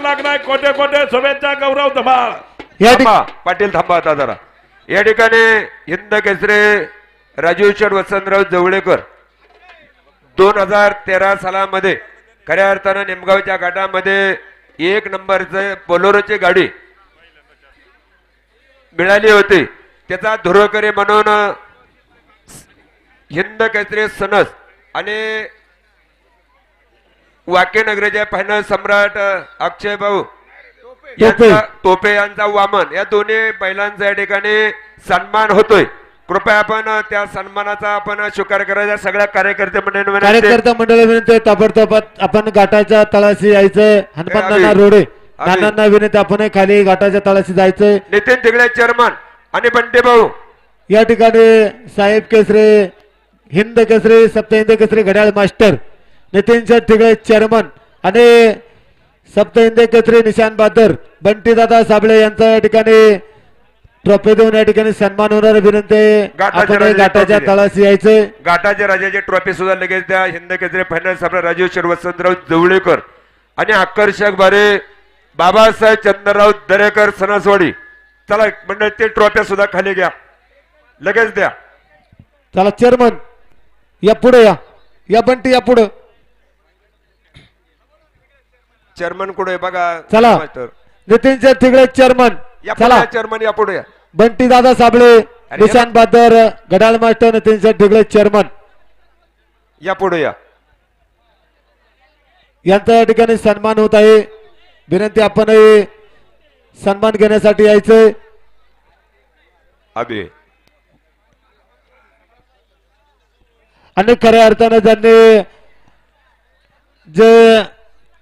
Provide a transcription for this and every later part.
लाख नाही कोटे कोटे शुभेच्छा गौरव धमाळ. थांबा पाटील थांबा आता जरा. या ठिकाणी हिंद केसरी राजीव शेठ वसंतराव जवळेकर 2013 सालामध्ये खऱ्या अर्थानं निमगावच्या घाटामध्ये 1 नंबरचे बोलोरोची गाडी मिळाली होती. त्याचा धुरकरी म्हणून हिंद केसरी सनस आणि वाक्यनगरीचे फायनल सम्राट अक्षय भाऊ तोपे यांचा वामन या दोन्ही बैलांचा या ठिकाणी सन्मान होतोय. कृपया आपण त्या सन्मानाचा आपण स्वीकार करायचा. सगळ्या कार्यकर्ते मंडळी विनंती ताबडतोब आपण घाटाच्या तळाशी यायचंय. हनुमान नाना रोडे नानांना विनंती आपण खाली घाटाच्या तळाशी जायचंय. नितीन तिगडे चेअरमन आणि बंटे भाऊ या ठिकाणी साहेब केसरी हिंद केसरी सप्त हिंद केसरी घड्याळ मास्टर नितीन शेठ तिगडे चेअरमन आणि सप्त हिंद केसरी निशान बहादर बंटी दादा साबळे यांचा या ठिकाणी ट्रॉफी देऊन या ठिकाणी सन्मान होणार. विनंती आपण घाटाच्या तळाशी यायचंय. घाटाच्या राजाची ट्रॉफी सुद्धा लगेच द्या. हिंद केसरी फायनल सम्राट राजीव शेठ वसंतराव जवळेकर आणि आकर्षक बारे बाबासाहेब चंद्रराव दरेकर सणासवाडी. चला मंडळ ते ट्रॉफ्या सुद्धा खाली घ्या लगेच द्या. चला चेअरमन या पुढे या बंटी या पुढे चेअरमन कुठे बघा. चला नितीन शेठ तिगडे चेअरमन. चला चेअरमन या पुढे या. बंटी दादा साबळे निशान बहादर घड्याळ मास्टर नितीन शेठ तिगडे चेअरमन या पुढे या. यांचा या ठिकाणी सन्मान होत आहे. विनंती आपण सन्मान घेण्यासाठी यायचंय. अभि आणि खऱ्या अर्थानं ज्यांनी जे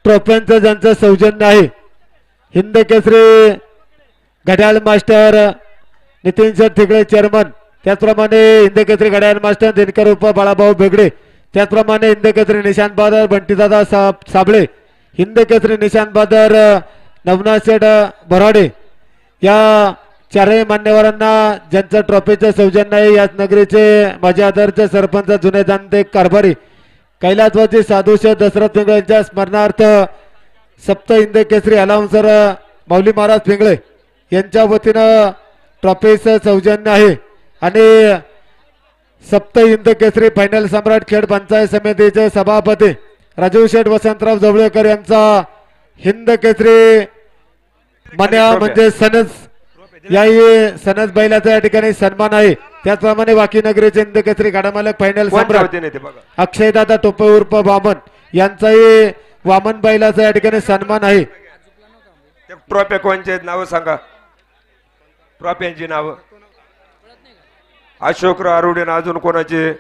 ट्रॉफ्यांचं ज्यांचं सौजन्य आहे हिंद केसरी घड्याळ मास्टर नितीन शेठ तिगडे चेअरमन त्याचप्रमाणे हिंद केसरी घड्याळ मास्टर दिनकर उप बाळाभाऊ बेगडे त्याचप्रमाणे हिंद केसरी निशांत बहादर बंटीदादा साबळे हिंद केसरी निशांत बहादर नवनाथ शेठ बराडे या चारही मान्यवरांना ज्यांचं ट्रॉफीचं सौजन्य आहे याच नगरीचे माझे आदरचे सरपंच जुने जाणते कारभारी कैलासवासी साधुशेठ दशरथ पिंगळे यांच्या स्मरणार्थ सप्त हिंद केसरी अलाउन्सर माऊली महाराज पिंगळे यांच्या वतीनं ट्रॉफीचं सौजन्य आहे. आणि सप्त हिंद केसरी फायनल सम्राट खेड पंचायत समितीचे सभापती राजीव शेठ वसंतराव जवळेकर यांचा हिंद केसरी मन्या म्हणजे सनस याही सनस बैलाचा या ठिकाणी सन्मान आहे. त्याचप्रमाणे वाकी नगरीचे हिंद केसरी गाडा मालक फायनल सम्राट अक्षयदादा टोपे उर्फ वामन यांचाही वामन बैलाचा या ठिकाणी सन्मान आहे. ट्रॉफी कोणचे नाव सांगा. ट्रॉफ्यांची नाव अशोकराव आरुडे अजून कोणाचे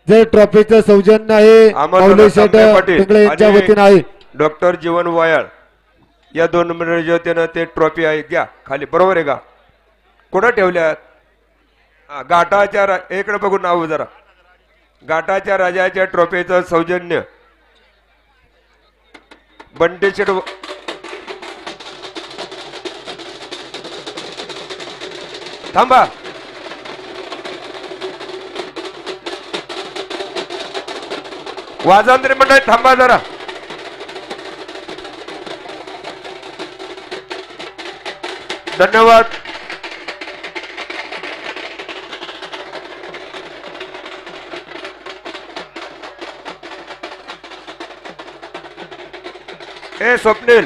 जे ट्रॉफीचं सौजन्य आहे माऊली शेठ पिंगळे यांच्या वतीनं आहे. डॉक्टर जीवन वायाळ या 2 नंबर वतीनं ते ट्रॉफी आहे. द्या खाली बरोबर आहे का. कुठं ठेवल्यात. घाटाच्या इकडे बघून नाव जरा. घाटाच्या राजाच्या ट्रॉफीचं सौजन्य बंटी शेठ थांबा. वाजंत्री मंडळ थांबा जरा. धन्यवाद. ए स्वप्नील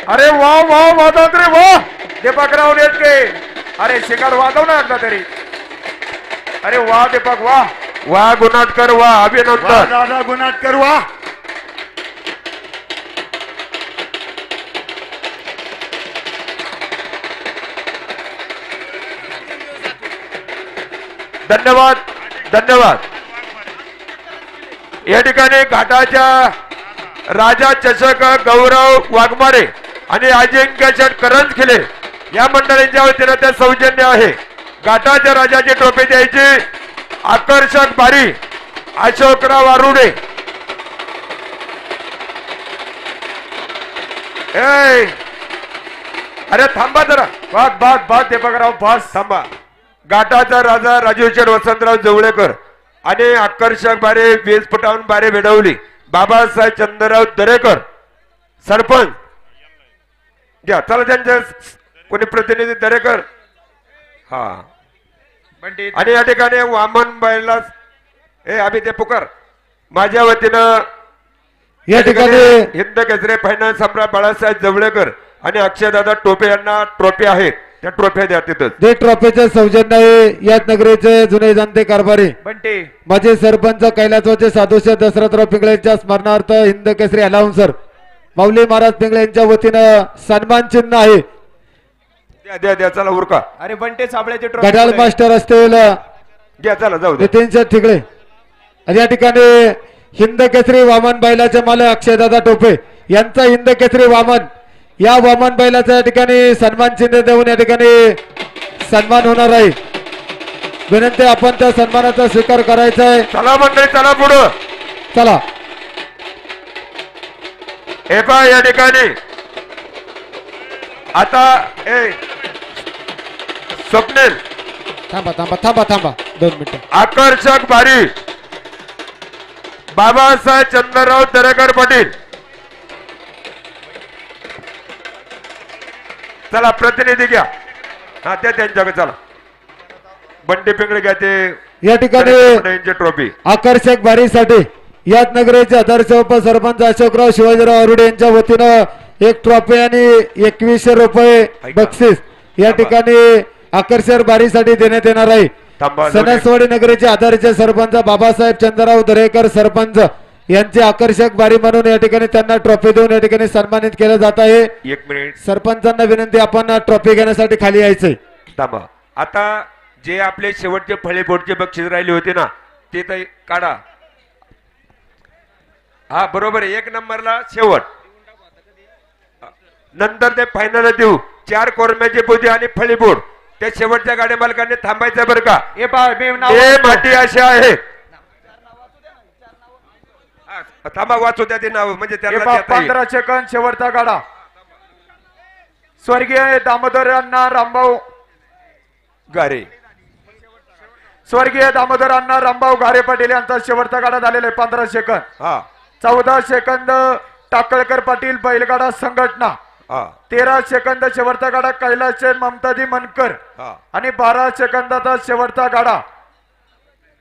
अरे वा वा वाजंत्री वा. दीपकराव नेटके अरे शिकार वाजव ना एकदा तरी. अरे वा दीपक वा वा. गुणाटकर वा. अभिनंदन दादा गुणाटकर वा. धन्यवाद धन्यवाद. या ठिकाणी घाटाच्या राजा चषक गौरव वाघमारे आणि अजिंक्य शेठ करंजखिले या मंडळींच्या वतीनं ते सौजन्य आहे. घाटाच्या राजाची ट्रॉफी द्यायची. आकर्षक बारी अशोकराव आरुडे. अरे थांबा जरा. बाग बाग बाग दीपकराव बस थांबा. घाटाचा राजा राजेश्वर वसंतराव जवळेकर आणि आकर्षक बारे 20 फुटावून बारे भिडवली बाबासाहेब चंद्रराव दरेकर सरपंच घ्या चला त्यांचे कोणी प्रतिनिधी दरेकर हा बंटी आणि या ठिकाणी वामन बैला अभि ते पुकार माझ्या वतीनं या ठिकाणी हिंद केसरी फायनल सम्राट बाळासाहेब जवळेकर आणि अक्षयदादा टोपे यांना ट्रॉफी आहेत त्या ट्रॉफ्या द्या तिथं जे ट्रॉफीचे सौजन्य आहे याच नगरीचे जुने जाणते कारभारी बंटी माजी सरपंच कैलासवाचे साधुशे दशरथराव पिंगळे यांच्या स्मरणार्थ हिंद केसरी अलाउन्सर माऊली महाराज पिंगळे यांच्या वतीनं सन्मान चिन्ह आहे. द्या द्या द्या चला उरका अरे बंटे साबळ्याचे गडाल मास्टर असतील घ्या चला जाऊ दे नितीनचे ठिगळे आणि या ठिकाणी हिंद केसरी वामन बैलाचे मालक अक्षयदादा टोपे यांचा हिंद केसरी वामन या वामन बैलाचा या ठिकाणी सन्मान चिन्ह देऊन या ठिकाणी सन्मान होणार आहे. विनंती आपण त्या सन्मानाचा स्वीकार करायचा आहे. चला मंडळी चला पुढं चला हे पहा या ठिकाणी आता स्वप्नील थांबा थांबा थांबा थांबा 2 मिनिटं. आकर्षक बारी बाबासाहेब चंद्रराव दरेकर पाटील चला प्रतिनिधी घ्या हा त्या त्यांच्याकडे चला बंटी पिंगळे घ्या ते या ठिकाणी ट्रॉफी आकर्षक बारीसाठी याच नगरीचे आदर्श उपसरपंच अशोकराव शिवाजीराव अरुडे यांच्या वतीनं एक ट्रॉफी आणि 2100 रुपये बक्षीस या ठिकाणी आकर्षक बारीसाठी देण्यात येणार आहे. सणसवाडी नगरीचे आदर्श सरपंच बाबासाहेब चंद्रराव दरेकर सरपंच यांचे आकर्षक बारी म्हणून या ठिकाणी त्यांना ट्रॉफी देऊन या ठिकाणी सन्मानित केलं जात आहे. 1 मिनिट सरपंचांना विनंती आपण ट्रॉफी घेण्यासाठी खाली यायचंय. थांबा आता जे आपले शेवटचे फळेपोटचे बक्षीस राहिले होते ना ते तर काढा हा बरोबर 1 नंबरला शेवट नंतर ते फायनल देऊ 4 कोरम्याचे पोते आणि फळीपोट त्या शेवटच्या गाड्या मालकांनी थांबायचं बरं का हे पहा मी नाव हे माटी अशी आहे थांबा वाचू द्या ते नाव म्हणजे हे त्याला पहा देता येईल. 15 सेकंद शेवटचा गाडा स्वर्गीय दामोदर अण्णा रामभाऊ गारे स्वर्गीय दामोदर अण्णा रामभाऊ गारे पाटील यांचा शेवटचा गाडा झालेला आहे 15 सेकंद हा 14 सेकंद टाकळकर पाटील बैलगाडा संघटना हा 13 सेकंद शेवटचा गाडा कैलास ममताजी मनकर हा आणि 12 सेकंदाचा शेवटचा गाडा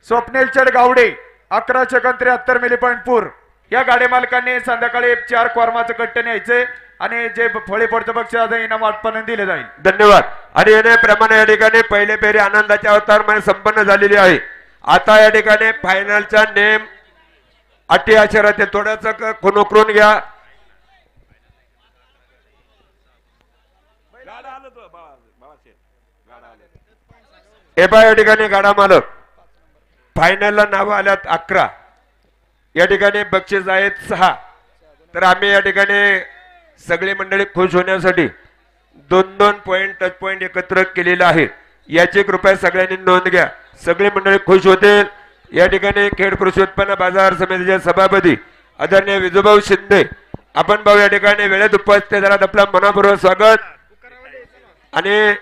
स्वप्नील चढ गावडे 11 सेकंद 73 मिली पॉइंट पूर या गाडी मालकांनी संध्याकाळी 4 कॉर्माचं कट्टे न्यायचे आणि जे फळे पडतं बक्षीस इनाम वाटपाने दिले जाईल. धन्यवाद आणि येण्याप्रमाणे या ठिकाणी पहिले फेरी आनंदाच्या अवतारमध्ये संपन्न झालेली आहे. आता या ठिकाणी फायनलचा नेम अटी आचार ते थोडस खुनोकरून घ्या. हे पहा या ठिकाणी गाडा मालक फायनलला नाव आल्यात 11 या ठिकाणी बक्षीस आहेत 6 तर आम्ही या ठिकाणी सगळी मंडळी खुश होण्यासाठी 2-2 पॉइंट टच पॉइंट एकत्र केलेला आहे. याची कृपया सगळ्यांनी नोंद घ्या. सगळी मंडळी खुश होतील. या ठिकाणी खेड कृषी उत्पन्न बाजार समितीचे सभापती आदरणीय विजूभाऊ शिंदे आपण भाऊ या ठिकाणी वेळेत उपस्थित झालात आपला मनपूर्वक स्वागत. आणि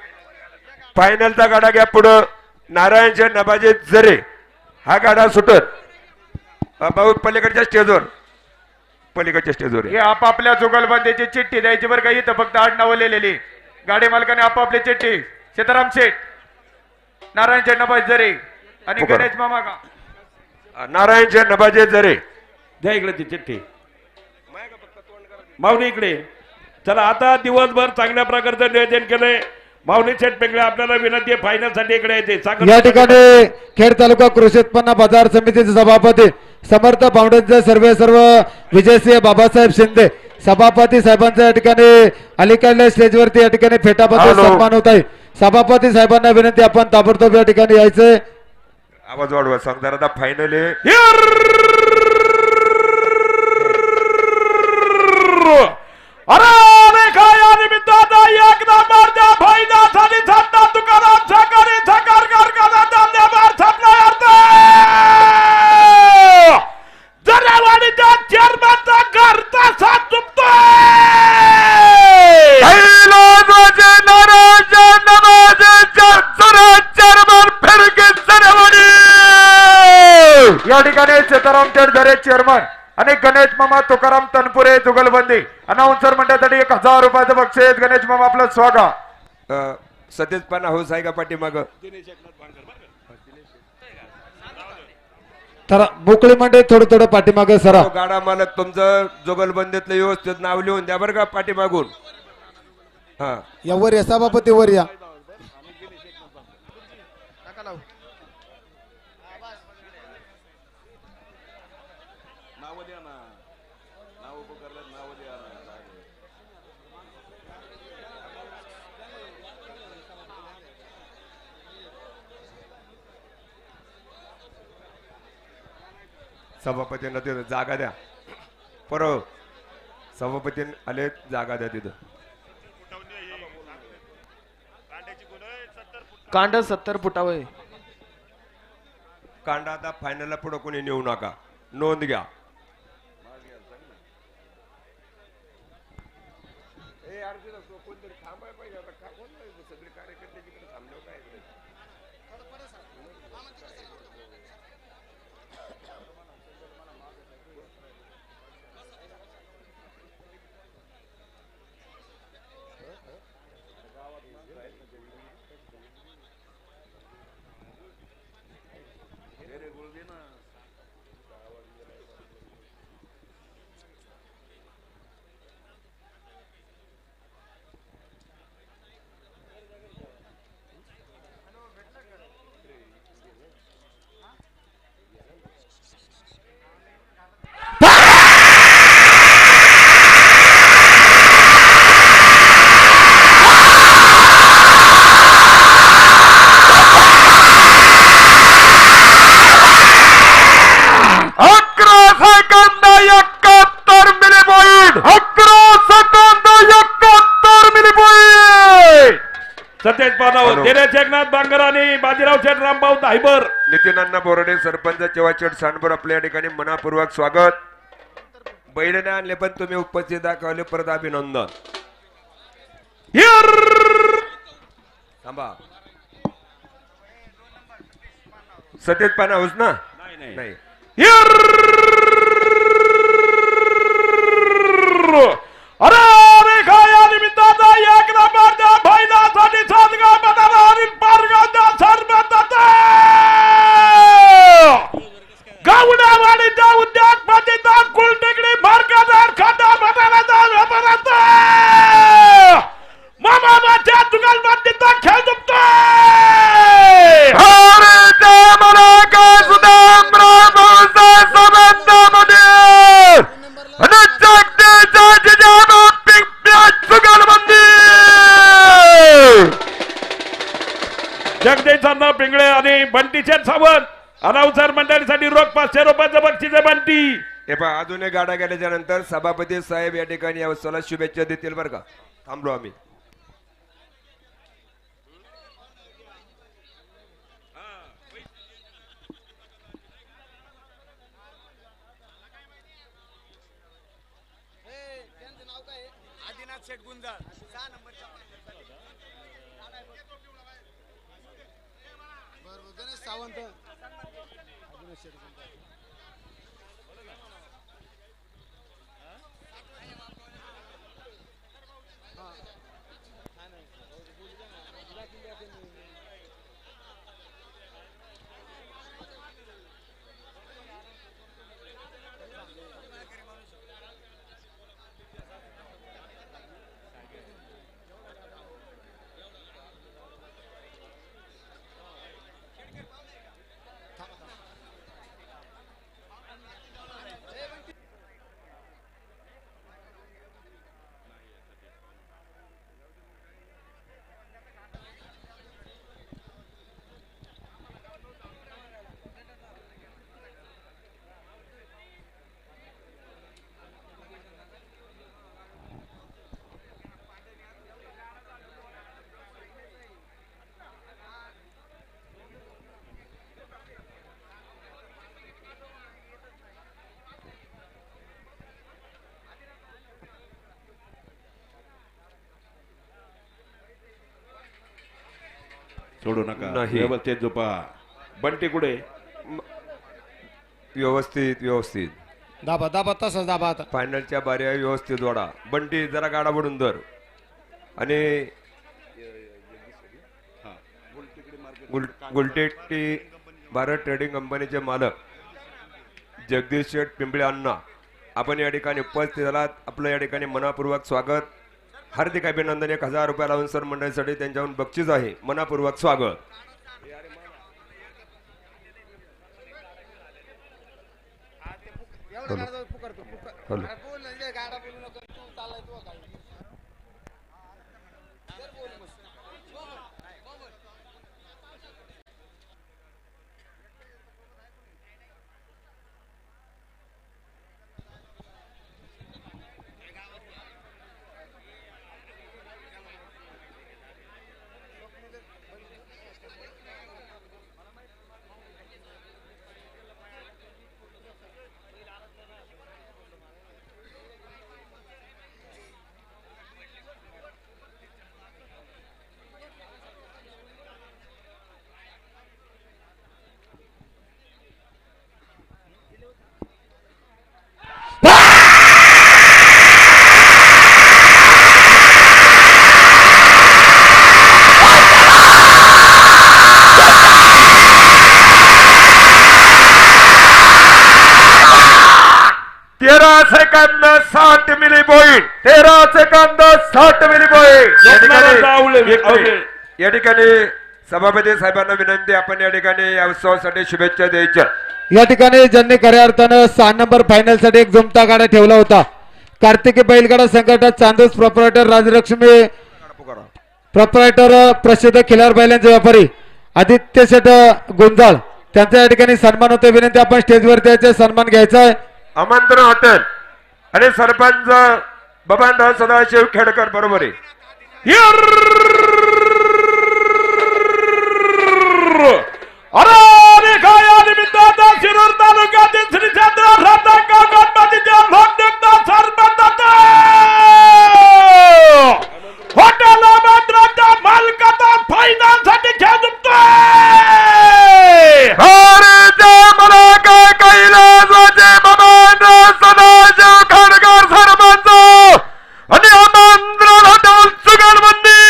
फायनलचा गाडा घ्या पुढं नारायणचे नबाजे जरे हा गाडा सुटत भाऊ पलीकडच्या स्टेजवर हे आपापल्या जुगलबंदीची चिठ्ठी द्यायची बरं का इथं फक्त 8 नावं लिहिलेली गाडी मालकाने आपापली चिठ्ठी सीताराम शेठ नारायण शेठ नबाज जरे आणि पुकार. गणेश मामा का नारायणचे नबाजे जरे द्या इकडे ती चिठ्ठी माऊली इकडे चला. आता दिवसभर चांगल्या प्रकारचं नियोजन केलंय. माऊली शेठ पिंगळे आपल्याला विनंती आहे फायनल साठी इकडे यायचे. या ठिकाणी खेड तालुका कृषी उत्पन्न बाजार समितीचे सभापती समर्थ फाउंडेशनचे सर्व विजयसिंह बाबासाहेब शिंदे सभापती साहेबांच्या या ठिकाणी अलीकडल्या स्टेजवरती या ठिकाणी फेटापत्र सन्मान होत आहे. सभापती साहेबांना विनंती आपण ताबडतोब या ठिकाणी यायचंय. आवाज वाढवा सांगता आता फायनल आहे. अरे काय या निमित्तानं एक नंबरच्या फायनलसाठी सत्ता तुकाराम सहकारी सहकार कारखाना धन्यवाद सप्लाय अर्थ जरावाडीच्या चेअरमॅनचा घरचा साथ चुकतोय. नारायण या ठिकाणी सीताराम चेडझरे चेअरमन आणि गणेश मामा तुकाराम तनपुरे जुगलबंदी अनाउन्सर मंडळासाठी 1000 रुपयाचं बक्षीस. गणेश मामा आपलं स्वागत. सतेज पाना हो सायगा पाठीमाग तर मोकळी मंडळी थोडं थोडं पाठीमागे सरा. गाडा मालक तुमचं जुगलबंदीतलं व्यवस्थित नाव लिहून द्या बरं का पाठीमागून. हा या वर या सभापती वर या. सभापतींना तिथं जागा द्या. परव सभापती आले जागा द्या तिथं. कांड 70 फुटावय. कांदा आता फायनलला पुढे कोणी नेऊ नका. नोंद घ्या. सतेज पानावर धीरज एकनाथ बांगर आणि बाजीराव शेठ रामभाऊ धायबर. नितीन अण्णा बोराडे सरपंच चेवाचेट सांडभर आपल्या ठिकाणी मनापूर्वक स्वागत. बैलने आणले पण तुम्ही उपस्थित दाखवले परत अभिनंदन. थांबा. सतेज पाना होस ना नाही. अरे अरे खाया निमित्ताचा एक नंबरच्या फायदासाठी सातगाव बदाना आणि पारगावच्या सरबत गावडावाडीच्या उद्योगपतीचा कुलटेकडी मार्गादार खांदा बदानाचा व्यापारात मामाच्या जुगलबंदीचा खेळ दुखतोय. जगदीश अण्णा पिंगळे आणि बंटी शेठ सावंत अनाउन्सर मंडळीसाठी रोख 500 रुपयाचं बक्षीस आहे. बंटी हे पहा अजून एक गाडा गेल्याच्या नंतर सभापती साहेब या ठिकाणी या उत्सवाला शुभेच्छा देतील बरं का. थांबलो आम्ही. सोडू नका. नाही. व्यवस्थित झोपा. बंटी कुठे व्यवस्थित दाबा दाबा तसंच दाबा आता फायनलच्या बाऱ्या व्यवस्थित जोडा. बंटी जरा गाडा बुडून धर. आणि गुलटेटी भारत ट्रेडिंग कंपनीचे मालक जगदीश शेठ पिंपळे अण्णा आपण या ठिकाणी उपस्थित झालात. आपलं या ठिकाणी मनापूर्वक स्वागत. हार्दिक अभिनंदन. 1000 रुपये लावून सर मंडळीसाठी त्यांच्याकडून बक्षीस आहे. मनापूर्वक स्वागत. Hello. Second 60 milli point. 13 second 60 milli point. या ठिकाणी सभापती साहेबांना विनंती, आपण या ठिकाणी या उत्सवासाठी शुभेच्छा द्यायच्या. या ठिकाणी ज्यांनी खऱ्या अर्थानं 6 नंबर फायनल साठी एक जुमता गाडा ठेवला होता. कार्तिकी बैलगाडा संघटना चांदोस प्रोपरायटर राजलक्ष्मी प्रोपरायटर प्रसिद्ध खिलार बैलांचे व्यापारी आदित्य शेठ गुंजाळ त्यांचा या ठिकाणी सन्मान होते. विनंती आपण स्टेजवर याचे सन्मान घ्यायचा आहे. आमंत्रण हॉटेल आणि सरपंच बबनराव सदाशिव खेडकर बरोबर आहे. अरे खाया निमित्ताचा शिरूर तालुक्यातील श्री चंद्र रत्नाकर गणपतीच्या भक्तिमता सरबंधाचा हॉटेल आमंत्रणाच्या मालकाचा फायद्यासाठी खेळतोय. अरे जय मला काय कैलासवाचे बबनराव सदाशिव खेडकर सरपंच आणि आमंत्रण हॉटेल सुगरबंदी.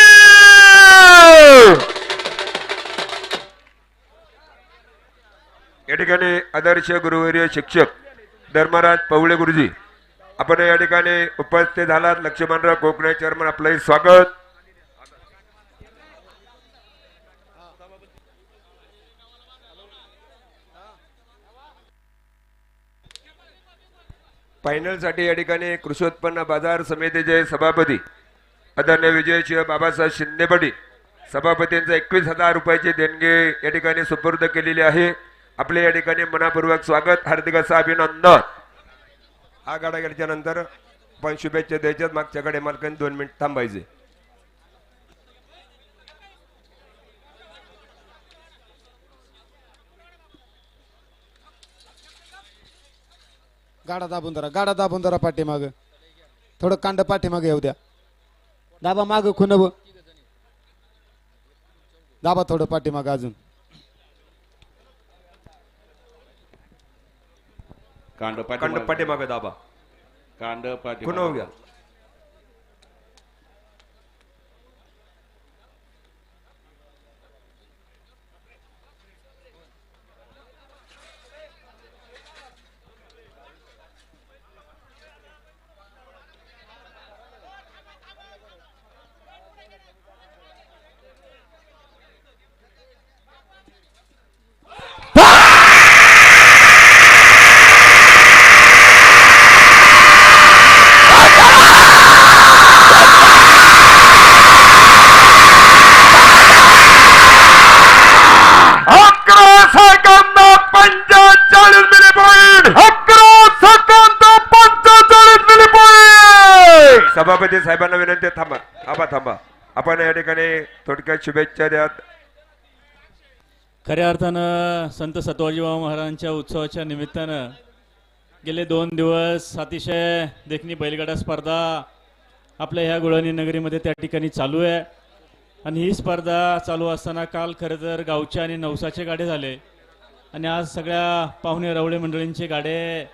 या ठिकाणी आदर्श गुरुवर्य शिक्षक धर्मराज पवळे गुरुजी आपण या ठिकाणी उपस्थित झालात. लक्ष्मणराव कोकणे चेअरमन आपलंही स्वागत. फायनल साठी या ठिकाणी कृषी उत्पन्न बाजार समितीचे सभापती आदरणीय विजयशिव बाबासाहेब शिंदेपडी सभापतींचा 21,000 रुपयाची देणगी या ठिकाणी सुपूर्द केलेली आहे. आपले या ठिकाणी मनापूर्वक स्वागत, हार्दिक असं अभिनंदन. हा गाडा गेल्याच्या नंतर पण शुभेच्छा द्यायच्यात. मागच्याकडे मालकांनी 2 मिनिट थांबायचे. गाडा दाबून धरा पाठीमाग थोडं कांड पाठीमागे येऊ द्या. दाबा माग खुनब दाबा थोडं पाठीमाग अजून. कांड पाठीमागे दाबा. कांड पाठी खुनव घ्या. सभापती साहेबांना विनंती, थांबा. आपण या ठिकाणी थोडक्यात शुभेच्छा द्या. खऱ्या अर्थानं संत सतवाजीबाबा महाराजांच्या उत्सवाच्या निमित्तानं गेले 2 दिवस अतिशय देखणी बैलगाडा स्पर्धा आपल्या ह्या गुळणी नगरीमध्ये त्या ठिकाणी चालू आहे. आणि ही स्पर्धा चालू असताना काल खरं तर गावचे आणि नवसाचे गाडे झाले. आणि आज सगळ्या पाहुणे रावळे मंडळींचे गाडे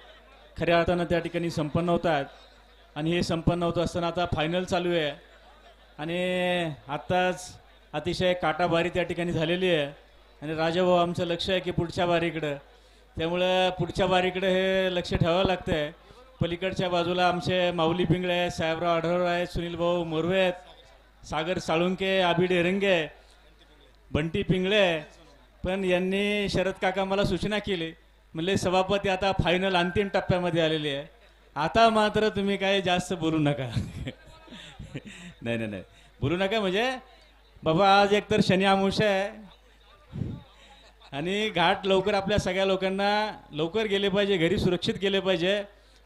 खऱ्या अर्थानं त्या ठिकाणी संपन्न होत आहेत आणि हे संपन्न होत असताना आता फायनल चालू आहे आणि आत्ताच अतिशय काटाबारी त्या ठिकाणी झालेली आहे आणि राजाभाऊ आमचं लक्ष आहे की पुढच्या बारीकडं, त्यामुळं पुढच्या बारीकडं हे लक्ष ठेवावं लागतं आहे. पलीकडच्या बाजूला आमचे माऊली पिंगळे आहेत, साहेबराव आढळराव आहेत, सुनील भाऊ मोरवे आहेत, सागर साळुंके, आबी डेरंगे, बंटी पिंगळे. पण यांनी शरद काका मला सूचना केली, म्हणले सभापती आता फायनल अंतिम टप्प्यामध्ये आलेली आहे, आता मात्र तुम्ही काय जास्त बोलू नका. नाही नाही नाही बोलू नका, म्हणजे बाबा आज एकतर शनी अमावस्या आहे आणि घाट लवकर आपल्या सगळ्या लोकांना लवकर गेले पाहिजे, घरी सुरक्षित गेले पाहिजे.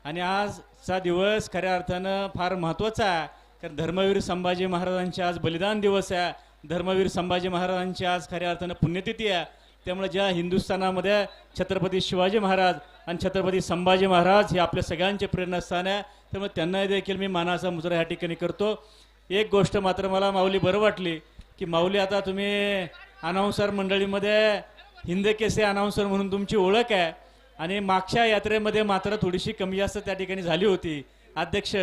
आणि आजचा दिवस खऱ्या अर्थानं फार महत्त्वाचा आहे, कारण धर्मवीर संभाजी महाराजांचे आज बलिदान दिवस आहे, धर्मवीर संभाजी महाराजांची आज खऱ्या अर्थानं पुण्यतिथी आहे. त्यामुळे ज्या हिंदुस्थानामध्ये छत्रपती शिवाजी महाराज आणि छत्रपती संभाजी महाराज हे आपल्या सगळ्यांचे प्रेरणास्थान आहे, त्यामुळे त्यांना देखील मी मानाचा मुजरा ह्या ठिकाणी करतो. एक गोष्ट मात्र मला माऊली बरं वाटली की माऊली आता तुम्ही अनाऊन्सर मंडळीमध्ये हिंदकेसरी अनाऊन्सर म्हणून तुमची ओळख आहे आणि मागच्या यात्रेमध्ये मात्र थोडीशी कमी जास्त त्या ठिकाणी झाली होती अध्यक्ष,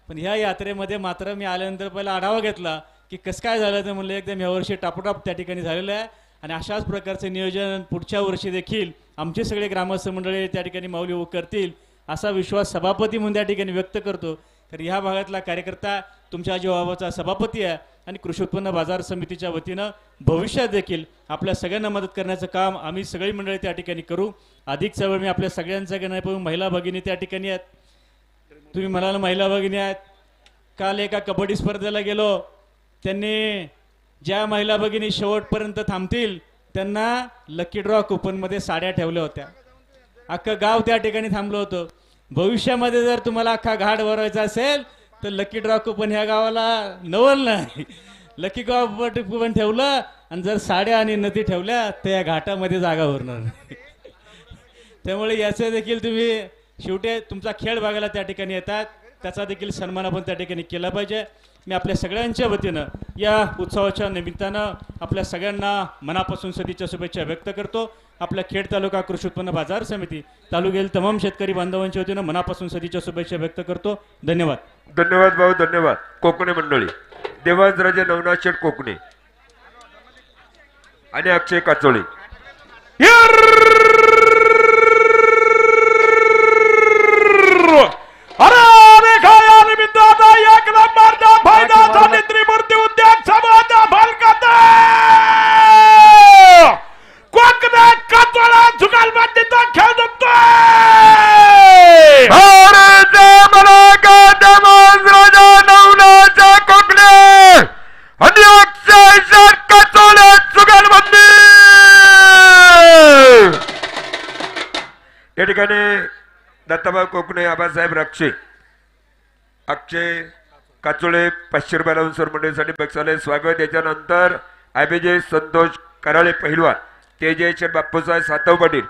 पण ह्या यात्रेमध्ये मात्र मी आल्यानंतर पहिला आढावा घेतला की कसं काय झालं, तर म्हणलं एकदम यावर्षी टापोटाप त्या ठिकाणी झालेलं आहे आणि अशाच प्रकारचे नियोजन पुढच्या वर्षी देखील आमचे सगळे ग्रामस्थ मंडळी त्या ठिकाणी माऊली करतील असा विश्वास सभापती म्हणून त्या ठिकाणी व्यक्त करतो. तर ह्या भागातला कार्यकर्ता तुमच्या जीवाबाचा सभापती आहे आणि कृषी उत्पन्न बाजार समितीच्या वतीनं भविष्यात देखील आपल्या सगळ्यांना मदत करण्याचं काम आम्ही सगळी मंडळी त्या ठिकाणी करू. अधिकचा वेळ मी आपल्या सगळ्यांचा नाही पण महिला भगिनी त्या ठिकाणी आहेत, तुम्ही म्हणाल महिला भगिनी आहेत. काल एका कबड्डी स्पर्धेला गेलो, त्यांनी ज्या महिला भगिनी शेवटपर्यंत थांबतील त्यांना लकी ड्रॉ कुपनमध्ये साड्या ठेवल्या होत्या. अख्खं गाव त्या ठिकाणी थांबलं होतं. भविष्यामध्ये जर तुम्हाला अख्खा घाट भरवायचा असेल तर लकी ड्रॉ कुपन ह्या गावाला नवल नाही, लकी ड्रॉ कुपन ठेवलं आणि जर साड्या आणि नदी ठेवल्या तर या घाटामध्ये जागा भरणार नाही. त्यामुळे याचे देखील तुम्ही शेवटी तुमचा खेळ बघायला त्या ठिकाणी येतात, त्याचा देखील सन्मान आपण त्या ठिकाणी केला पाहिजे. मी आपल्या सगळ्यांच्या वतीनं या उत्सवाच्या निमित्तानं आपल्या सगळ्यांना मनापासून सदिच्छा शुभेच्छा व्यक्त करतो. आपल्या खेड तालुका कृषी उत्पन्न बाजार समिती तालुक्यातील तमाम शेतकरी बांधवांच्या वतीनं मनापासून सदिच्छा शुभेच्छा व्यक्त करतो. धन्यवाद. धन्यवाद भाऊ, धन्यवाद. कोकणी मंडळी देवाजराजे नवनाथ शेठ कोकणे आणि अक्षय काचोळी एक नंबरचा फायदा त्रिमूर्ती उद्यान समाजा भालकात कोकणा कातोळा जुगालबंदीचा खेळ जमतोय. भारत मराठा देवाजराजे नवनाथ कोकणे आणि अक्षय शेठ काचोळे जुगालबंदी. या ठिकाणी दत्ताभाऊ कोकणे, आबासाहेब रक्षे, अक्षय काचोळे 500 रुपये लावून मंडळीसाठी बक्षालय स्वागत. याच्यानंतर अभिजय संतोष कराळे पहिलवान, तेजय बाप्पूसाहेब सातव पाटील,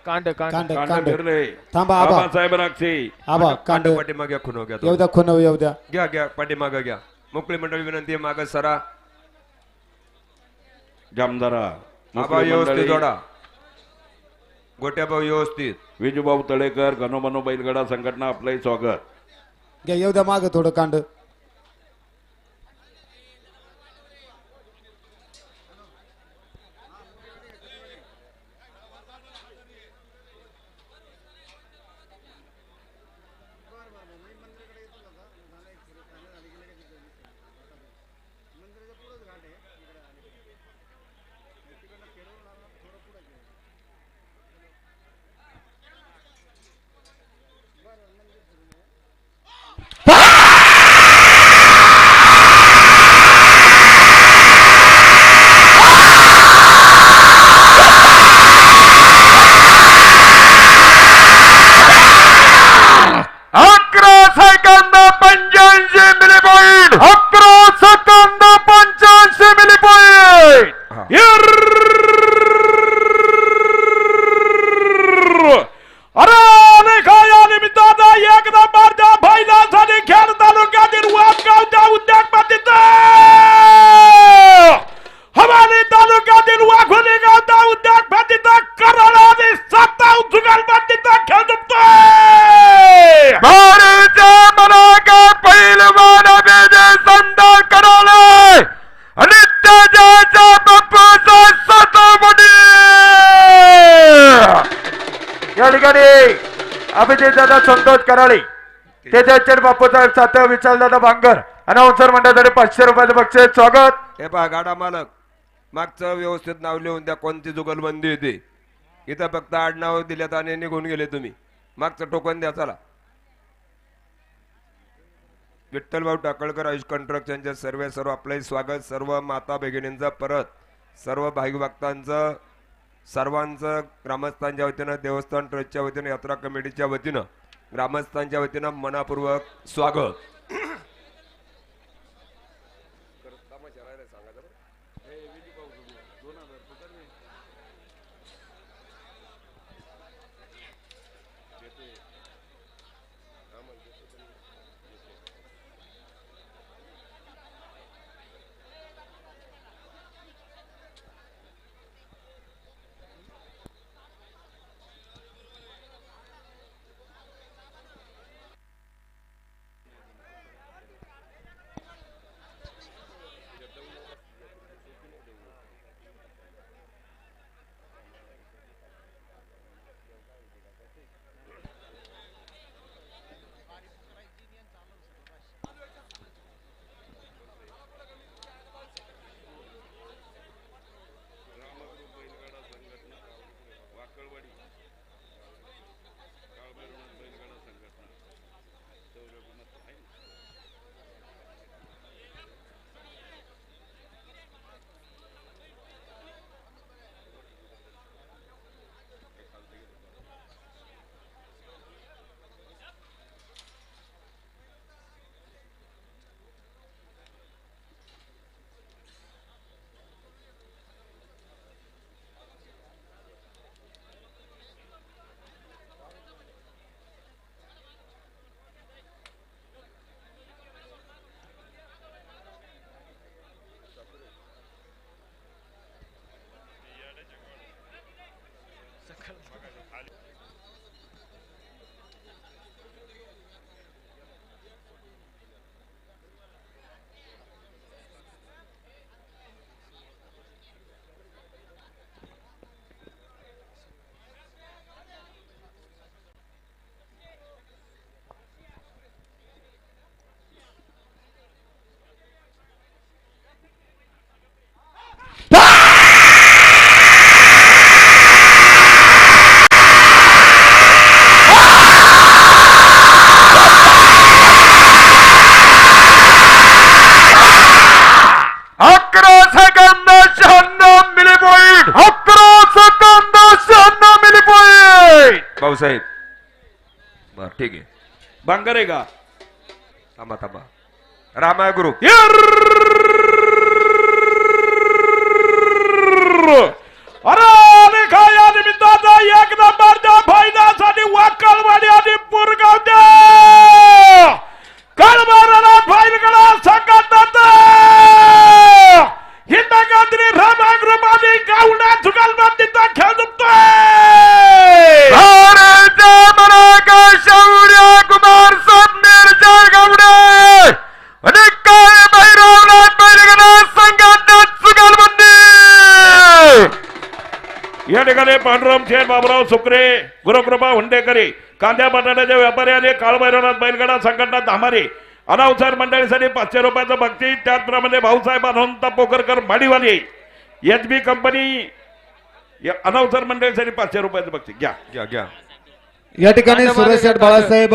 कांड कांड कांड फिरले. थांबा आबा आबासाहेब राक्षे आबा कांड पाठीमागे घ्या, खुनो घ्या तो. येऊ द्या खुनव येऊ द्या. घ्या घ्या पाठीमागे घ्या. मोकळी मंडळी विनंती आहे, माग सरा. जामदारा आबा मुस्लिम व्यवस्थित मंडळी, जोडा, गोट्याभाऊ व्यवस्थित. विजूभाऊ तळेकर, गणोमनो बैलगाडा संघटना आपलंही स्वागत. घ्या येऊ द्या माग थोडं कांड. Milli point 11 second 85 milli point अरे काय या निमित्तानं एक नंबरच्या बैलासाठी खेड तालुक्यातील वाघगावच्या उद्योगपतीचा हवाली तालुक्यातील वाघोली गावचा उद्योगपतीचा कराड आणि साताव जुगालपतीचा खेळ दुखतोय भारतीय मनाका पहिलवान अभिजय संदा कराले आणि त्याच्या बापूचा सातावडी या ठिकाणी अभिजित दादा संतोष कराळे त्याच्या बापूचा सातव विचार दादा भांगर अनाउन्सर मंडळासाठी 500 रुपयाचं बक्षीस स्वागत. हे पहा गाडा मालक मागचं व्यवस्थित नाव लिहून द्या कोणती जुगलबंदी होती इथं फक्त आडनाव दिल्यात आणि निघून गेले तुम्ही मागचं टोकन द्या चला. विठ्ठल भाऊ टाकळकर आयुष कन्स्ट्रक्शनचे सर्व आपले स्वागत. सर्व माता भगिनींचं परत सर्व भाई भक्तांचं सर्वांचं ग्रामस्थांच्या वतीनं देवस्थान ट्रस्टच्या वतीनं यात्रा कमिटीच्या वतीनं ग्रामस्थांच्या वतीनं मनापूर्वक स्वागत. भाऊसाहेब बर ठीक आहे. बांगर आहे का थांबा थांबा रामाय ग्रुप अरे काय या निमित्ताचा एक नंबरच्या फायद्यासाठी वाकलवाडी आणि पुरगावच्या कळमाराला फायलकडा संघटनात हिंदगात्री रामा ग्रुप आणि गावडा जुगालबंदीचा खेळ दुखतोय भारतीय मनाका शौर्य कुमार स्वप्नील जळगावडे आणि काय भैरवनाथ बैलगाडा संघटनात जुगालबंदी. या ठिकाणी पांडुरंग शेठ बाबुराव सुकरे गुरुकृपा हुंडेकरी कांद्या बटाट्याचे व्यापारी आणि काळभैरवनाथ बैलगाडा संघटना धामारी अनाउन्सर मंडळीसाठी 500 रुपयाचं बक्षीस. त्याचप्रमाणे भाऊसाहेब अनंत पोखरकर माडीवाली एचबी कंपनी अनाउन्सर मंडळीसाठी 500 रुपयाचं बक्षीस घ्या घ्या घ्या. या ठिकाणी सुरेश शेठ बाळासाहेब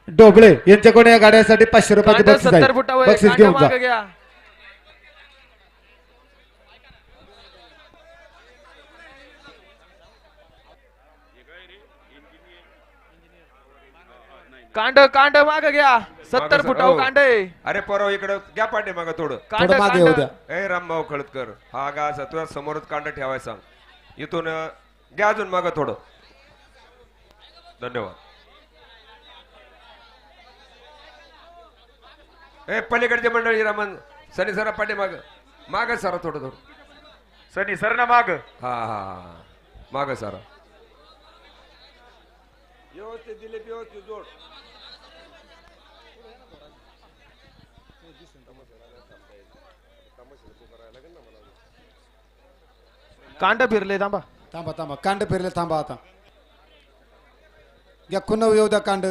डोबळे यांच्याकडे या गाड्यासाठी 500 रुपयाचे बक्षीस आहे. बक्षीस घेऊन जा. कांड कांड माग घ्या 70 मागं फुटाव हो. कांडे अरे परवा इकडं घ्या पाठी मग थोडं कांड मागे येऊ द्या. ए रामभाऊ खळदकर हा गा असा तुझ्या समोरच कांड ठेवाय सांग इथून घ्या अजून माग थोडं धन्यवाद. ए पलीकडचे मंडळी रामन सनी सरा पाठी माग सरा थोडं थोडं सनी सर ना माग हा हा हा माग सरा व्यवस्थित दिले व्यवस्थित जोड कांड फिरले थांबा थांबा थांबा कांड फिरले थांबा आता घ्या खुन्न येऊ द्या कांड.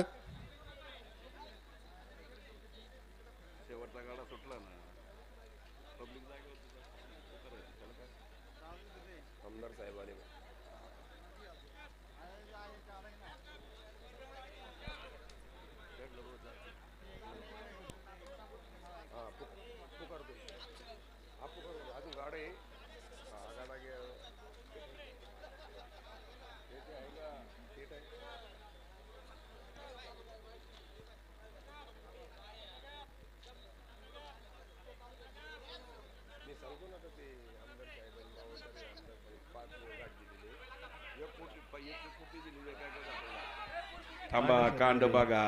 थांबा कांड बघा.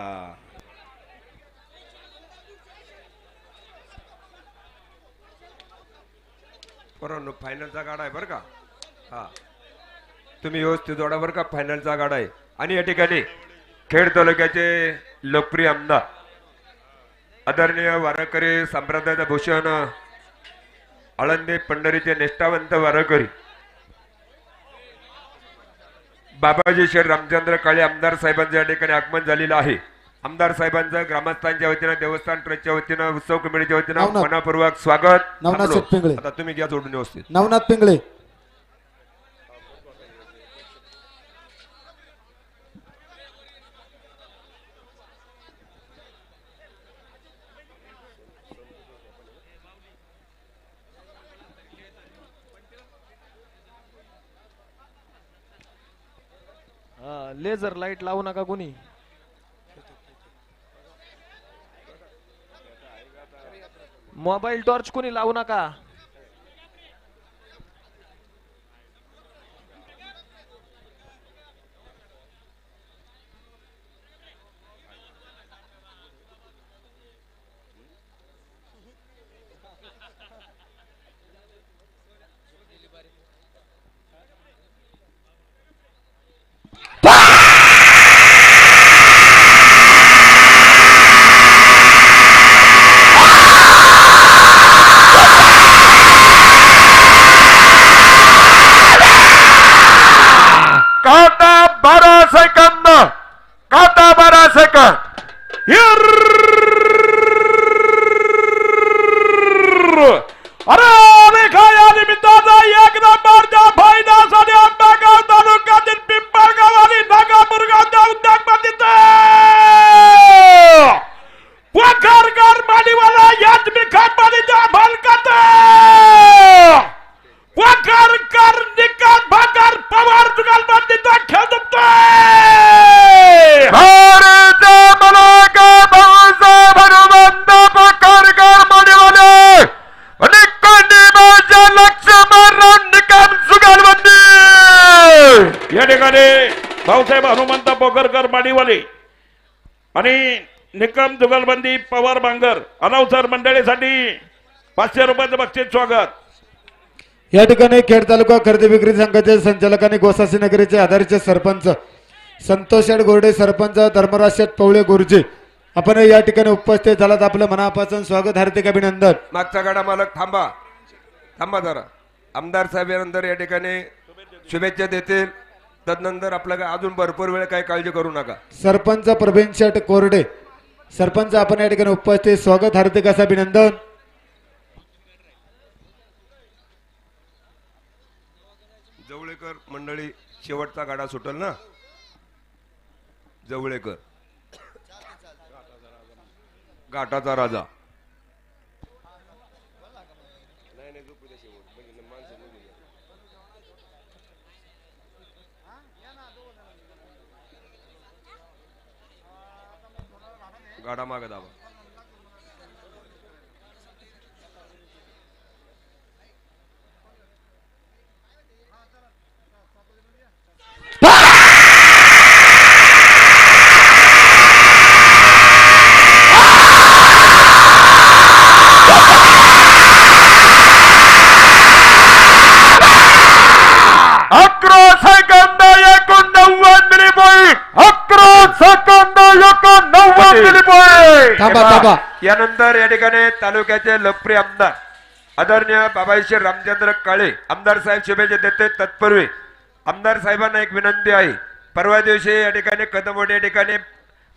बरोबर फायनलचा गाडा आहे बरं का. हा तुम्ही व्यवस्थित जोडा बरं का. फायनलचा गाडा आहे आणि या ठिकाणी खेड तालुक्याचे लोकप्रिय आमदार आदरणीय वारकरी संप्रदायाचा भूषण आळंदी पंढरीचे निष्ठावंत वारकरी बाबाजी शेठ रामचंद्र काळे आमदार साहेबांचं या ठिकाणी आगमन झालेलं आहे. आमदार साहेबांचं ग्रामस्थांच्या वतीनं देवस्थान ट्रस्टच्या वतीनं उत्सव कमिटीच्या वतीनं नवनाथ. मनापूर्वक स्वागत. नवनाथ थांबलो. शेठ पिंगळे. आता तुम्ही घ्या जोडून व्यवस्थित. नवनाथ पिंगळे. लेझर लाईट लावू नका कोणी. मोबाईल टॉर्च कोणी लावू नका. काटा 12 सेकंद. काटा 12 सेकंद. अरे रेखा या निमित्ताचा एक नंबरचा फायदासाठी आंबेगाव तालुक्यातील पिंपळगाव आणि नागापूर गावच्या उद्योगपतीचा वखारकर माडीवाला याच मी कंपनीच्या मालकात वखारकर निकाल भाकर पवार जुगालबंदीचा खेळ जिंकतोय. भारत मलाका भाऊसाहेब हनुमंत पकारकर मणिवाले आणि कंदीबाच्या लक्ष्मण निकम जुगालबंदी. या ठिकाणी भाऊसाहेब हनुमंत पोखरकर माडीवाले आणि निकम जुगलबंदी पवार बांगर अनाउन्सर मंडळीसाठी 500 रुपयाचं बक्षीस स्वागत. या ठिकाणी खेड तालुका खरेदी विक्री संघाचे संचालक आणि गोसासी नगरीचे आधारचे सरपंच संतोष शेठ गोरडे, सरपंच धर्मराज शेठ पवळे गुरुजी आपण या ठिकाणी उपस्थित झालात. आपलं मनापासून स्वागत, हार्दिक अभिनंदन. मागचा गाडा मालक थांबा थांबा जरा. आमदार साहेबांनंतर या ठिकाणी शुभेच्छा देतील. तदनंतर आपल्याला अजून भरपूर वेळ काही काळजी करू नका. सरपंच प्रवीण शेठ कोरडे, सरपंच आपण या ठिकाणी उपस्थित, स्वागत, हार्दिक असं अभिनंदन. जवळेकर मंडळी शेवटचा गाडा सुटल ना. जवळेकर घाटाचा राजा. गाडा मागे दाबा. 11 सेकंद 91 मिली पॉईंट. थांबा, थांबा. यानंतर या ठिकाणी तालुक्याचे लोकप्रिय आमदार आदरणीय बाबाईश्वर रामचंद्र काळे आमदार साहेब शुभेच्छा देते. तत्पूर्वी आमदार साहेबांना एक विनंती आहे. परवा दिवशी या ठिकाणी कदमवाडी या ठिकाणी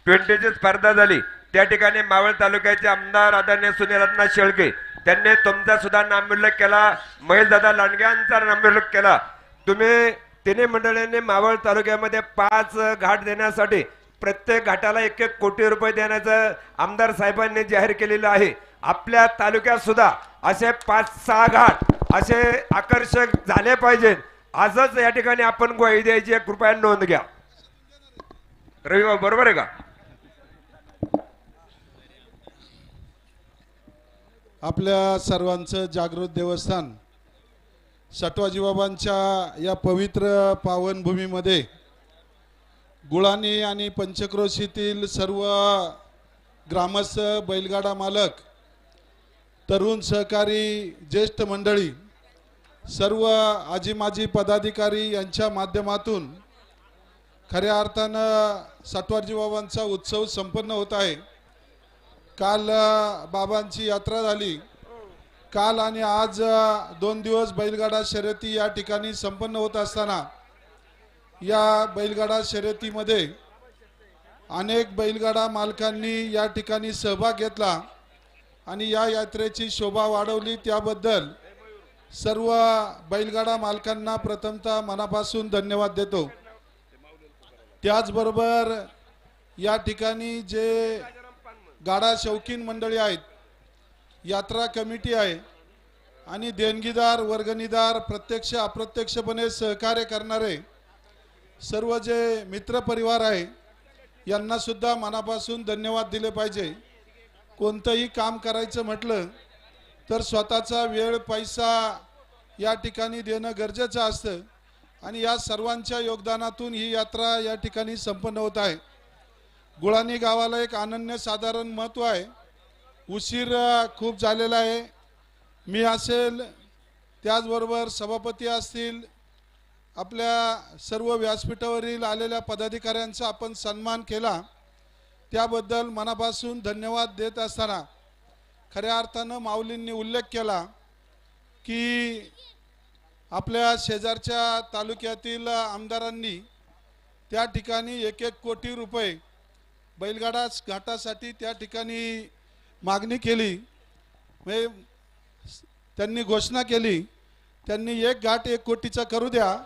20ची स्पर्धा झाली. त्या ठिकाणी मावळ तालुक्याचे आमदार आदरणीय सुनील शेळके त्यांनी तुमचा सुद्धा नामोल्लेख केला. महेशदादा लांडगे यांचा नामोल्लेख केला. तुम्ही तिन्ही मंडळींनी मावळ तालुक्यामध्ये 5 घाट देण्यासाठी प्रत्येक घाटाला 1-1 कोटी रुपये देण्याचं आमदार साहेबांनी जाहीर केलेलं आहे. आपल्या तालुक्यात सुद्धा असे 5-6 घाट असे आकर्षक झाले पाहिजेत. आजच या ठिकाणी आपण ग्वाही द्यायची आहे. कृपया नोंद घ्या. रविवार बरोबर आहे का? आपल्या सर्वांचं जागृत देवस्थान सटवाजीबाबांच्या या पवित्र पावनभूमीमध्ये गुळाणी आणि पंचक्रोशीतील सर्व ग्रामस्थ, बैलगाडा मालक, तरुण सहकारी, ज्येष्ठ मंडळी, सर्व आजी माजी पदाधिकारी यांच्या माध्यमातून खऱ्या अर्थानं सटवाजीबाबांचा उत्सव संपन्न होत आहे. काल बाबांची यात्रा झाली. काल आणि आज 2 दिवस बैलगाडा शर्यती या ठिकाणी संपन्न होत असताना या बैलगाडा शर्यतीमध्ये अनेक बैलगाडा मालकांनी या ठिकाणी सहभाग घेतला आणि या यात्रेची शोभा वाढवली. त्याबद्दल सर्व बैलगाडा मालकांना प्रथमतः मनापासून धन्यवाद देतो. त्याचबरोबर या ठिकाणी जे गाडा शौकीन मंडळी आहेत, यात्रा कमिटी आहे आणि देणगीदार, वर्गणीदार, प्रत्यक्ष अप्रत्यक्षपणे सहकार्य करणारे सर्व जे मित्रपरिवार आहे यांना सुद्धा मनापासून धन्यवाद दिले पाहिजे. कोणतंही काम करायचं म्हटलं तर स्वतःचा वेळ, पैसा या ठिकाणी देणं गरजेचं असतं आणि या सर्वांच्या योगदानातून ही यात्रा या ठिकाणी संपन्न होत आहे. गुळाणी गावाला एक अनन्यसाधारण महत्त्व आहे. उशीर खूप झालेला आहे. मी असेल, त्याचबरोबर सभापती असतील, आपल्या सर्व व्यासपीठावरील आलेल्या पदाधिकाऱ्यांचा आपण सन्मान केला. त्याबद्दल मनापासून धन्यवाद देत असताना खऱ्या अर्थानं माऊलींनी उल्लेख केला की आपल्या शेजारच्या तालुक्यातील आमदारांनी त्या ठिकाणी 1-1 कोटी रुपये बैलगाडा घाटासाठी त्या ठिकाणी मागणी केली. त्यांनी घोषणा केली, त्यांनी 1 घाट 1 कोटीचा करू द्या.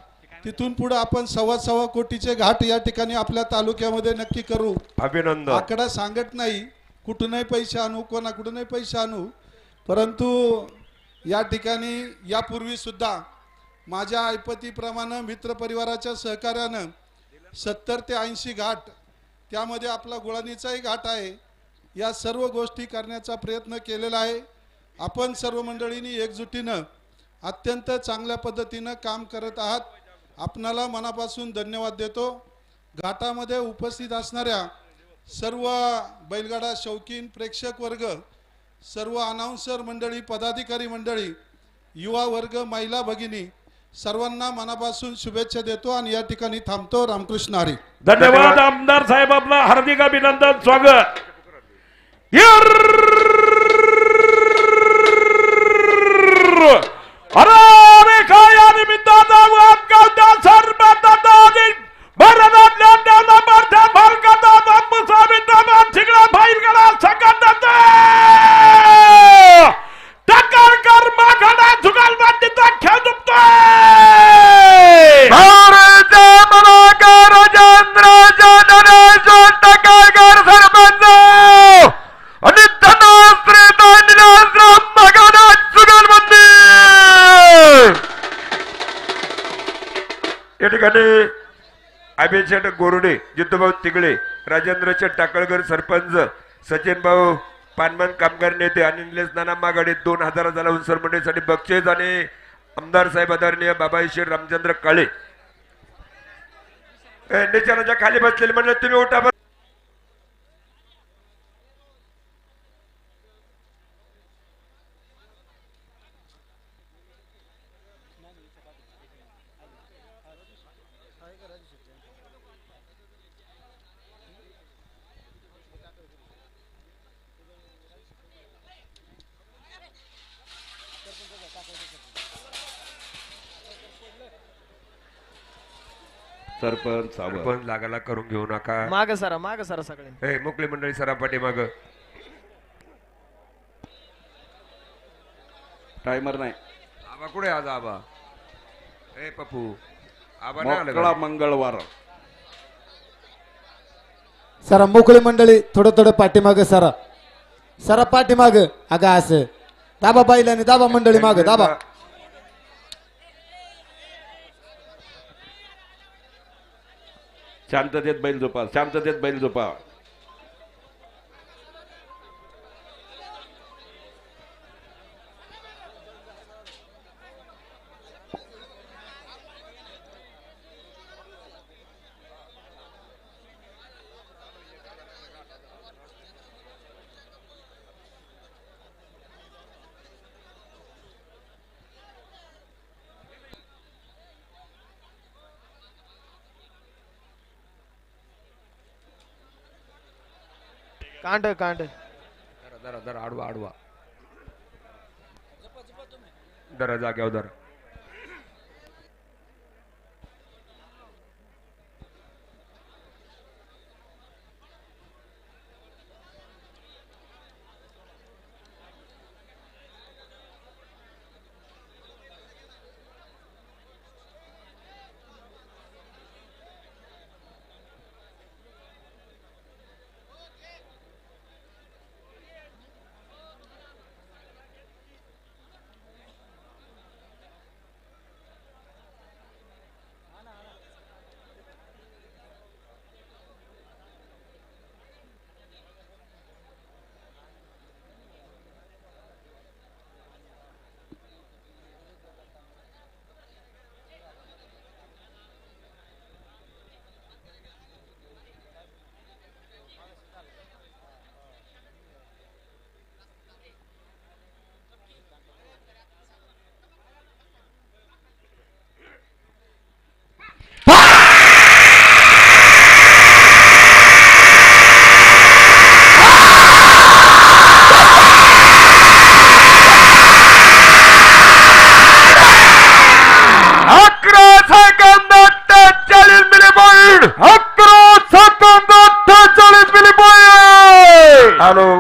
तिथून पुढे आपण 1.25 कोटीचे घाट या ठिकाणी आपल्या तालुक्यामध्ये नक्की करू. अभिनंदन. आकडा सांगत नाही, कुठूनही पैसे आणू, कोणाकडूनही पैसे आणू, परंतु या ठिकाणी यापूर्वी सुद्धा माझ्या ऐपतीप्रमाणे मित्रपरिवाराच्या सहकार्यानं 70 ते 80 घाट, त्यामध्ये आपला गुळाणीचाही घाट आहे, या सर्व गोष्टी करण्याचा प्रयत्न केलेला आहे. आपण सर्व मंडळींनी एकजुटीनं अत्यंत चांगल्या पद्धतीनं काम करत आहात. आपणाला मनापासून धन्यवाद देतो. घाटामध्ये उपस्थित असणाऱ्या सर्व बैलगाडा शौकीन, प्रेक्षक वर्ग, सर्व अनाउन्सर मंडळी, पदाधिकारी मंडळी, युवा वर्ग, महिला भगिनी, सर्वांना मनापासून शुभेच्छा देतो आणि या ठिकाणी थांबतो. रामकृष्ण हरी. धन्यवाद आमदार साहेब, आपला हार्दिक अभिनंदन, स्वागत. अरे काय या निमित्तानं वादगावच्या सरपंचांनी भरणातल्या भारतात भारतात बापूसाहेबांचा शिगळा बैलगाडा संघटनेचे टक्कर कर्म घडा जुगाल बांधीचा खेळ दुपतोय. राजेंद्र जनरेश्वर टक्कर सरपंच आणि धनश्री दैनिराश्रम भगवान जुगलबंदी. या ठिकाणी अभिषेक गोरडे, जितूभाऊ तिगळे, राजेंद्र टाकळकर सरपंच, सचिन भाऊ पानमन कामगार नेते आणि निलेश नाना मागाडे 2000 झाला उंसर मंडळीसाठी बक्षीस आणि आमदार साहेब आदरणीय बाबाईश्वर रामचंद्र काळे. निचानाच्या खाली बसलेले म्हणजे तुम्ही उठा. सरपंच सावंत पण लागाला करून घेऊ नका. माग सरा सगळे. मोकळी मंडळी सरापाठी माग. टायमर नाही. आबा कुठे आज आबा? पप्पू आबा नाही आलं मोकळा का? मंगळवार. सरा मोकळी मंडळी थोडं थोडं पाठीमाग सरा. सरा पाठीमाग. अगं असं दाबा बाईलाने दाबा मंडळी माग दाबा. शांततेत बैल झोपा. शांततेत बैल झोपा. कांड जरा जरा आडवा आडवा जरा जाग्यावर जरा.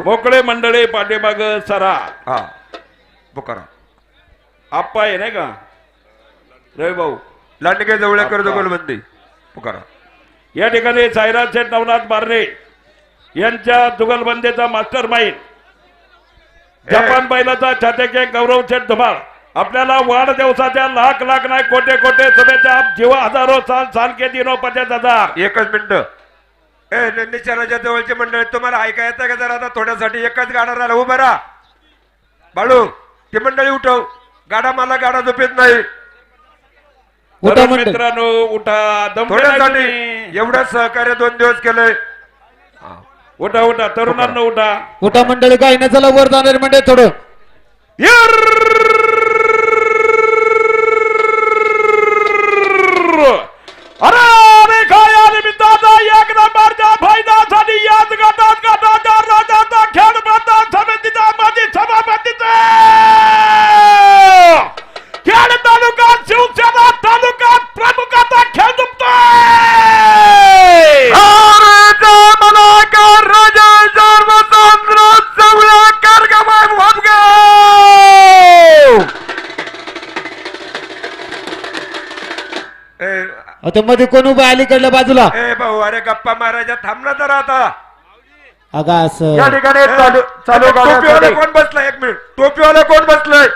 मोकळे मंडळी पाठीमाग सरा. हा पुकारा. आप्पा आहे नाही का रवी भाऊ. लांडगे जवळकर जुगलबंदी पुकारा. या ठिकाणी साईराज शेठ नवनाथ बारणे यांच्या जुगलबंदीचा मास्टर माइंड जपान बैलाचा छात्याचे गौरव शेठ धुमाळ आपल्याला वाढदिवसाच्या लाख लाख नाही कोटे कोटे शुभेच्छा. जीव हजारो साल साल के दिनो 50,000. एकच मिनिट. नंदीचरणाच्या जवळचे मंडळ तुम्हाला ऐका येतं का जरा? आता थोड्यासाठी एकच गाडा राहिला. उभा राहा बाळू. ती मंडळी उठव. गाडा मला गाडा झोपेत नाही. उठा तरुण मंडळी. मित्रांनो उठा. दमले नाही थोड्यासाठी तुम्ही. एवढं सहकार्य 2 दिवस केलंय. उठा उठा तरुणांना उठा. उठा मंडळी. काय नाही चला वर जाणार मंडळी थोडं. अरे अरे खाया निमित्ताचा एक नंबरच्या फायद्यासाठी याच गटाच्या राजाचा खेळ प्रधान समितीचा माजी सभापतीचे खेळ तालुका शिवसेना तालुका प्रमुखाचा खेळ दुखतोय. आता मध्ये कोण उभा अलीकडल्या बाजूला? ए भाऊ अरे गप्पा मारायच्या थांब ना जरा आता. अगा असं या ठिकाणी चालू टोपीवाला कोण बसलाय? 1 मिनिट. टोपीवाला कोण बसलाय?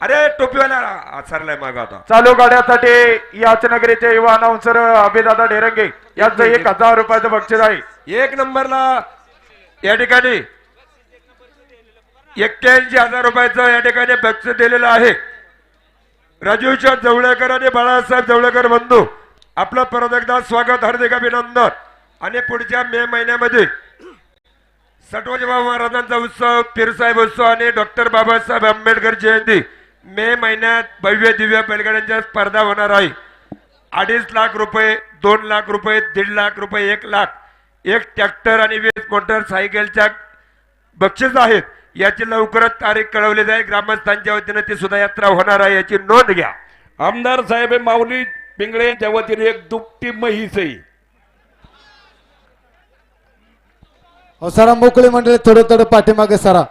अरे टोपीवाला सरलाय माग आता. चालू गाड्यासाठी याच नगरीचे युवा अनाउन्सर अभिदादा डेरंगे यांचं 1,000 रुपयाचं बक्षीस आहे. 1 नंबरला या ठिकाणी 81,000 रुपयाचं या ठिकाणी बक्षीस दिलेलं आहे. राजीवच्या जवळकर आणि बाळासाहेब जवळकर बंधू आपलं परत एकदा स्वागत, हार्दिक अभिनंदन. आणि पुढच्या मे महिन्यामध्ये सटवाजीबाबा महाराजांचा उत्सव, पीरसाहेब उत्सव आणि डॉक्टर बाबासाहेब आंबेडकर जयंती मे महिन्यात भव्य दिव्य बैलगाड्यांच्या स्पर्धा होणार आहे. 2.5 लाख रुपये, 2 लाख रुपये, 1.5 लाख रुपये, 1 लाख, एक ट्रॅक्टर आणि 20 मोटरसायकलच्या बक्षीस आहेत. याची लवकरच तारीख कळवली जाईल. ग्रामस्थांच्या वतीनं ती सुद्धा यात्रा होणार आहे, याची नोंद घ्या. आमदार साहेब माऊली पिंगळे यांच्या वतीने एक दुपटी म्हैस आहे. हो सरा मोकळी मंडळी थोडं थोडं पाठीमागे सरा.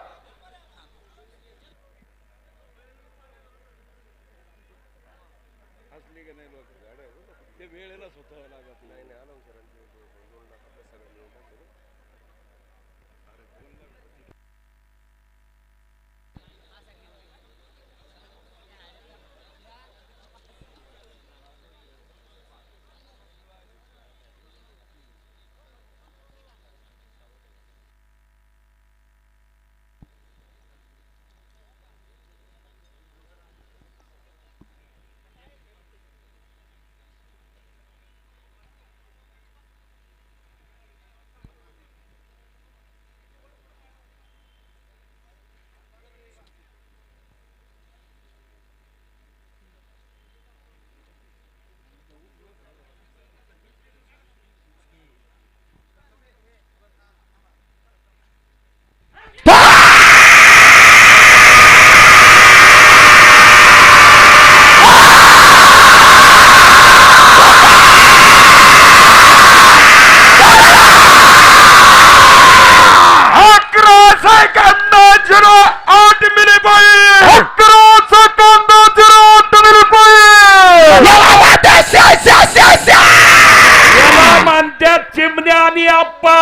याला मानत्यात चिमण्या आणि आप्पा.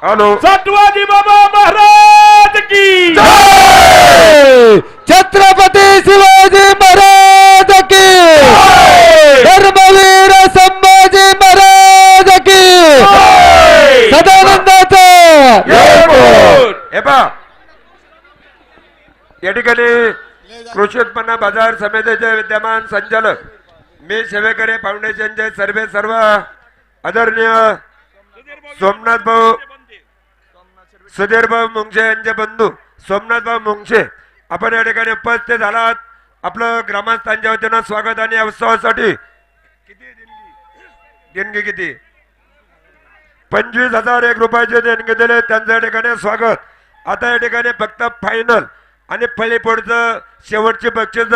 हॅलो सटवाजी बाबा महाराज की जय! छत्रपती शिवाजी महाराज की धर्मवीर संभाजी महाराज की सदानंदाचा हे पहा या ठिकाणी कृषी उत्पन्न बाजार समितीचे विद्यमान संचालक मी सेवेकरी फाउंडेशनचे सर्व आदरणीय सोमनाथ भाऊ सुधीर भाऊ मुंगशे यांचे बंधू सोमनाथ भाऊ मुंगशे आपण या ठिकाणी उपस्थित झालात. आपलं ग्रामस्थांच्या वतीनं स्वागत आणि या उत्सवासाठी देणगी किती 25,001 रुपयाचे देणगी दिले त्यांचं या ठिकाणी स्वागत. आता या ठिकाणी फक्त फायनल आणि फळीपोडचं शेवटची बक्षीस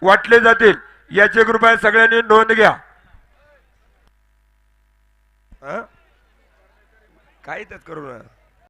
वाटले जातील याची कृपया सगळ्यांनी नोंद घ्या. काय त्यात करू ना